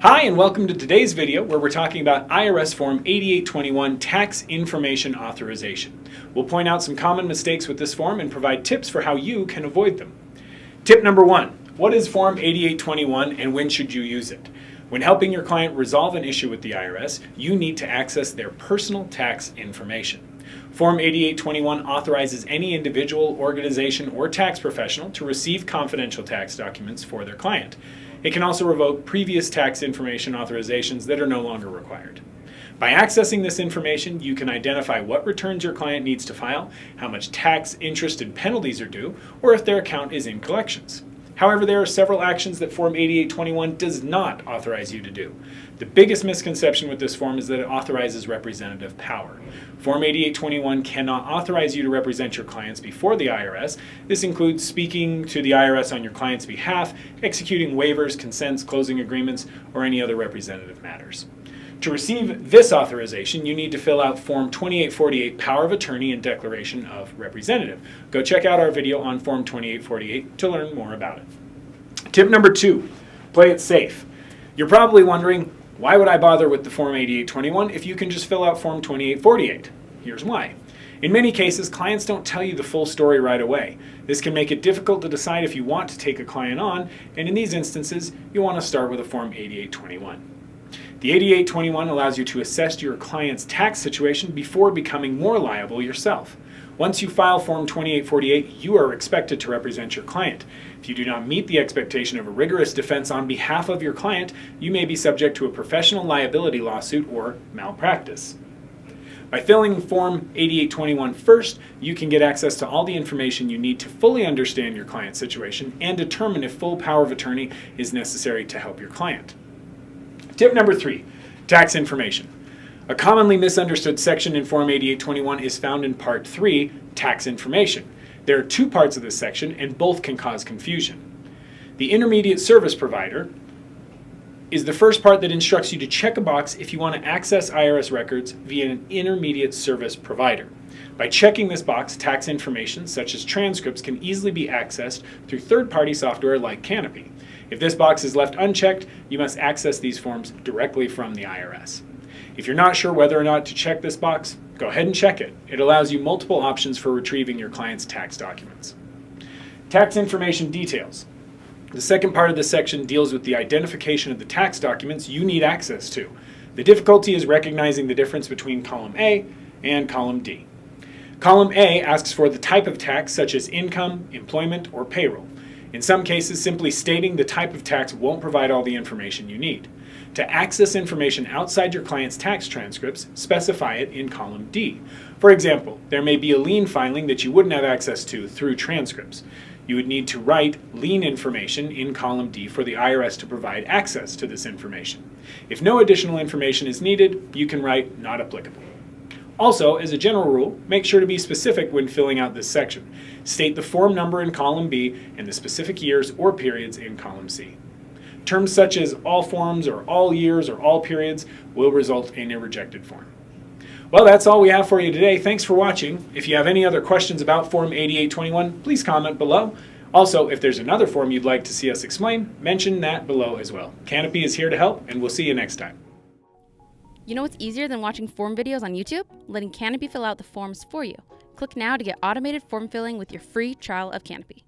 Hi, and welcome to today's video where we're talking about IRS Form 8821 Tax Information Authorization. We'll point out some common mistakes with this form and provide tips for how you can avoid them. Tip number 1. What is Form 8821 and when should you use it? When helping your client resolve an issue with the IRS, you need to access their personal tax information. Form 8821 authorizes any individual, organization, or tax professional to receive confidential tax documents for their client. It can also revoke previous tax information authorizations that are no longer required. By accessing this information, you can identify what returns your client needs to file, how much tax, interest, and penalties are due, or if their account is in collections. However, there are several actions that Form 8821 does not authorize you to do. The biggest misconception with this form is that it authorizes representative power. Form 8821 cannot authorize you to represent your clients before the IRS. This includes speaking to the IRS on your client's behalf, executing waivers, consents, closing agreements, or any other representative matters. To receive this authorization, you need to fill out Form 2848 Power of Attorney and Declaration of Representative. Go check out our video on Form 2848 to learn more about it. Tip number 2, play it safe. You're probably wondering, why would I bother with the Form 8821 if you can just fill out Form 2848? Here's why. In many cases, clients don't tell you the full story right away. This can make it difficult to decide if you want to take a client on, and in these instances, you want to start with a Form 8821. The 8821 allows you to assess your client's tax situation before becoming more liable yourself. Once you file Form 2848, you are expected to represent your client. If you do not meet the expectation of a rigorous defense on behalf of your client, you may be subject to a professional liability lawsuit or malpractice. By filling Form 8821 first, you can get access to all the information you need to fully understand your client's situation and determine if full power of attorney is necessary to help your client. Tip number 3, tax information. A commonly misunderstood section in Form 8821 is found in Part 3, Tax Information. There are 2 parts of this section, and both can cause confusion. The Intermediate Service Provider is the first part that instructs you to check a box if you want to access IRS records via an intermediate service provider. By checking this box, tax information, such as transcripts, can easily be accessed through third-party software like Canopy. If this box is left unchecked, you must access these forms directly from the IRS. If you're not sure whether or not to check this box, go ahead and check it. It allows you multiple options for retrieving your client's tax documents. Tax information details. The second part of this section deals with the identification of the tax documents you need access to. The difficulty is recognizing the difference between Column A and Column D. Column A asks for the type of tax such as income, employment, or payroll. In some cases, simply stating the type of tax won't provide all the information you need. To access information outside your client's tax transcripts, specify it in Column D. For example, there may be a lien filing that you wouldn't have access to through transcripts. You would need to write lien information in Column D for the IRS to provide access to this information. If no additional information is needed, you can write not applicable. Also, as a general rule, make sure to be specific when filling out this section. State the form number in Column B and the specific years or periods in Column C. Terms such as all forms or all years or all periods will result in a rejected form. Well, that's all we have for you today. Thanks for watching. If you have any other questions about Form 8821, please comment below. Also, if there's another form you'd like to see us explain, mention that below as well. Canopy is here to help, and we'll see you next time. You know what's easier than watching form videos on YouTube? Letting Canopy fill out the forms for you. Click now to get automated form filling with your free trial of Canopy.